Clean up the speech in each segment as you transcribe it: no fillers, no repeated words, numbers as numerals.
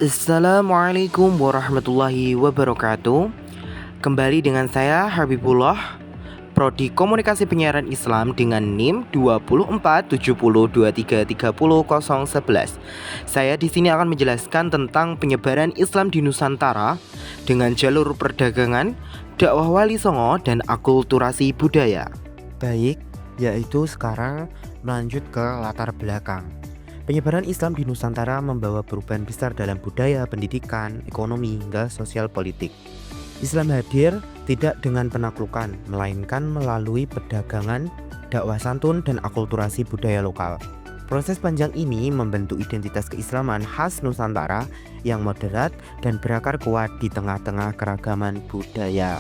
Assalamualaikum warahmatullahi wabarakatuh. Kembali dengan saya Habibullah, Prodi Komunikasi Penyiaran Islam dengan NIM 247023301011. Saya di sini akan menjelaskan tentang penyebaran Islam di Nusantara dengan jalur perdagangan, dakwah Wali Songo dan akulturasi budaya. Baik, yaitu sekarang melanjut ke latar belakang. Penyebaran Islam di Nusantara membawa perubahan besar dalam budaya, pendidikan, ekonomi, hingga sosial politik. Islam hadir tidak dengan penaklukan, melainkan melalui perdagangan, dakwah santun, dan akulturasi budaya lokal. Proses panjang ini membentuk identitas keislaman khas Nusantara yang moderat dan berakar kuat di tengah-tengah keragaman budaya.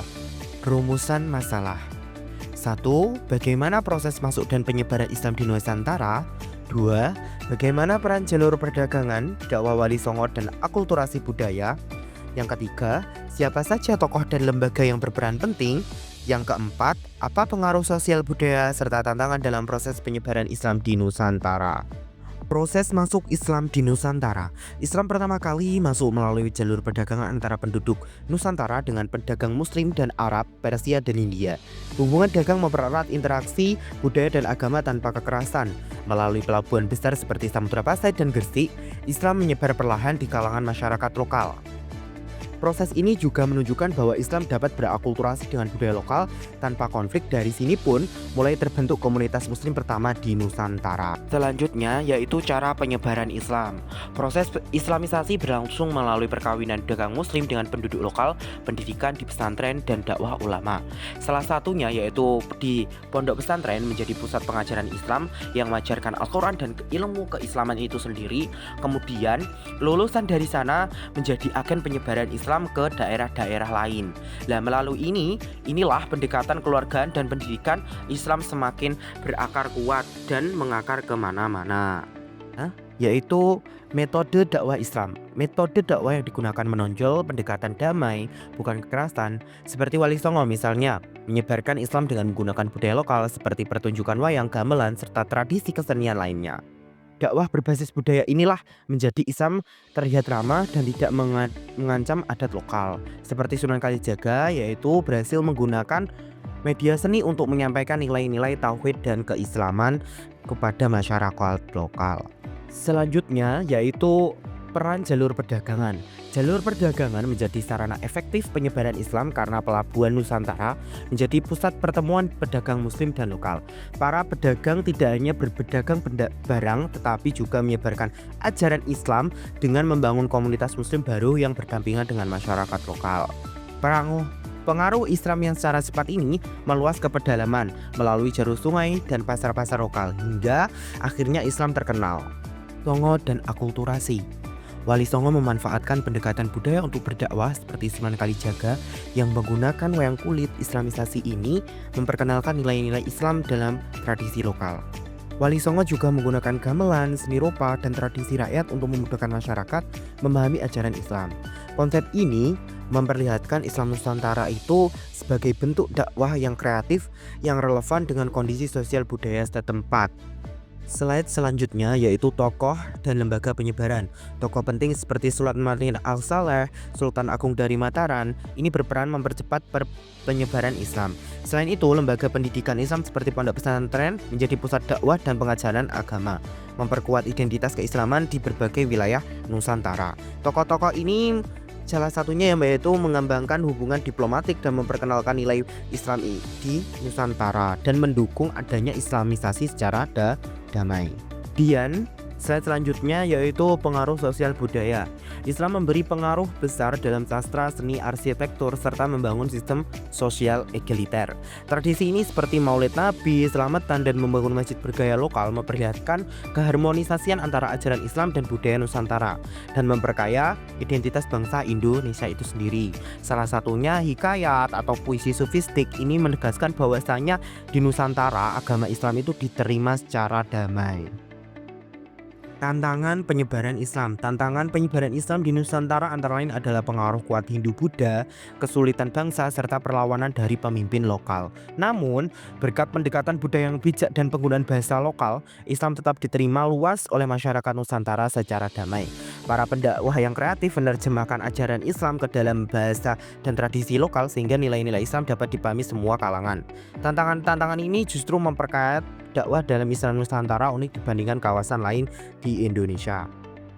Rumusan masalah. 1. Bagaimana proses masuk dan penyebaran Islam di Nusantara? 2. Bagaimana peran jalur perdagangan, dakwah Wali Songo dan akulturasi budaya? Yang ketiga, siapa saja tokoh dan lembaga yang berperan penting? Yang keempat, apa pengaruh sosial budaya serta tantangan dalam proses penyebaran Islam di Nusantara? Proses masuk Islam di Nusantara. Islam pertama kali masuk melalui jalur perdagangan antara penduduk Nusantara dengan pedagang Muslim dan Arab, Persia dan India. Hubungan dagang mempererat interaksi budaya dan agama tanpa kekerasan. Melalui pelabuhan besar seperti Samudra Pasai dan Gresik, Islam menyebar perlahan di kalangan masyarakat lokal. Proses ini juga menunjukkan bahwa Islam dapat berakulturasi dengan budaya lokal tanpa konflik. Dari sini pun mulai terbentuk komunitas muslim pertama di Nusantara. Selanjutnya yaitu cara penyebaran Islam. Proses islamisasi berlangsung melalui perkawinan dagang muslim dengan penduduk lokal, pendidikan di pesantren, dan dakwah ulama. Salah satunya yaitu di pondok pesantren menjadi pusat pengajaran Islam yang mengajarkan Al-Quran dan ilmu keislaman itu sendiri. Kemudian lulusan dari sana menjadi agen penyebaran Islam ke daerah-daerah lain. Nah, melalui inilah pendekatan keluargaan dan pendidikan Islam semakin berakar kuat dan mengakar kemana-mana. Yaitu metode dakwah Islam. Metode dakwah yang digunakan menonjol pendekatan damai, bukan kekerasan, seperti Wali Songo misalnya, menyebarkan Islam dengan menggunakan budaya lokal seperti pertunjukan wayang, gamelan, serta tradisi kesenian lainnya. Dakwah berbasis budaya inilah menjadi Islam terlihat ramah dan tidak mengancam adat lokal. Seperti Sunan Kalijaga, yaitu berhasil menggunakan media seni untuk menyampaikan nilai-nilai tauhid dan keislaman kepada masyarakat lokal. Selanjutnya yaitu peran jalur perdagangan. Jalur perdagangan menjadi sarana efektif penyebaran Islam karena pelabuhan Nusantara menjadi pusat pertemuan pedagang muslim dan lokal. Para pedagang tidak hanya berpedagang barang tetapi juga menyebarkan ajaran Islam dengan membangun komunitas muslim baru yang berdampingan dengan masyarakat lokal. Pengaruh Islam yang secara cepat ini meluas ke pedalaman melalui jalur sungai dan pasar-pasar lokal hingga akhirnya Islam terkenal. Songo dan akulturasi. Wali Songo memanfaatkan pendekatan budaya untuk berdakwah seperti Sunan Kalijaga yang menggunakan wayang kulit. Islamisasi ini memperkenalkan nilai-nilai Islam dalam tradisi lokal. Wali Songo juga menggunakan gamelan, seni rupa, dan tradisi rakyat untuk memudahkan masyarakat memahami ajaran Islam. Konsep ini memperlihatkan Islam Nusantara itu sebagai bentuk dakwah yang kreatif yang relevan dengan kondisi sosial budaya setempat. Slide selanjutnya yaitu tokoh dan lembaga penyebaran. Tokoh penting seperti Sultan Martin Al-Saleh, Sultan Agung dari Mataram, ini berperan mempercepat penyebaran Islam. Selain itu, lembaga pendidikan Islam seperti pondok pesantren menjadi pusat dakwah dan pengajaran agama, memperkuat identitas keislaman di berbagai wilayah Nusantara. Tokoh-tokoh ini salah satunya yaitu mengembangkan hubungan diplomatik dan memperkenalkan nilai Islam di Nusantara dan mendukung adanya islamisasi secara damai. Slide selanjutnya yaitu pengaruh sosial budaya. Islam memberi pengaruh besar dalam sastra, seni, arsitektur, serta membangun sistem sosial egaliter. Tradisi ini seperti Maulid Nabi, Selamatan, dan membangun masjid bergaya lokal memperlihatkan keharmonisasian antara ajaran Islam dan budaya Nusantara dan memperkaya identitas bangsa Indonesia itu sendiri. Salah satunya hikayat atau puisi sufistik ini menegaskan bahwasanya di Nusantara agama Islam itu diterima secara damai. Tantangan penyebaran Islam. Tantangan penyebaran Islam di Nusantara antara lain adalah pengaruh kuat Hindu-Buddha, kesulitan bangsa, serta perlawanan dari pemimpin lokal. Namun, berkat pendekatan budaya yang bijak dan penggunaan bahasa lokal, Islam tetap diterima luas oleh masyarakat Nusantara secara damai. Para pendakwah yang kreatif menerjemahkan ajaran Islam ke dalam bahasa dan tradisi lokal sehingga nilai-nilai Islam dapat dipahami semua kalangan. Tantangan-tantangan ini justru memperkaya dakwah dalam Islam Nusantara unik dibandingkan kawasan lain di Indonesia.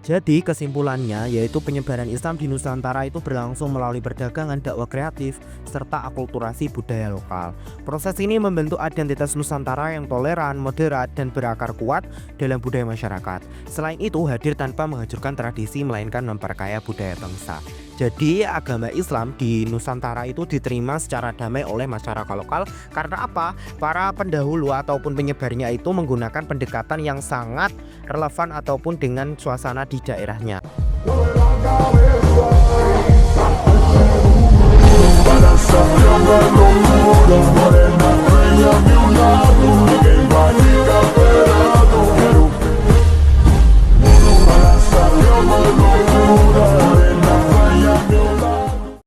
Jadi kesimpulannya yaitu penyebaran Islam di Nusantara itu berlangsung melalui perdagangan, dakwah kreatif, serta akulturasi budaya lokal. Proses ini membentuk identitas Nusantara yang toleran, moderat, dan berakar kuat dalam budaya masyarakat. Selain itu hadir tanpa menghancurkan tradisi melainkan memperkaya budaya bangsa. Jadi agama Islam di Nusantara itu diterima secara damai oleh masyarakat lokal karena apa? Para pendahulu ataupun penyebarnya itu menggunakan pendekatan yang sangat relevan ataupun dengan suasana di daerahnya. Para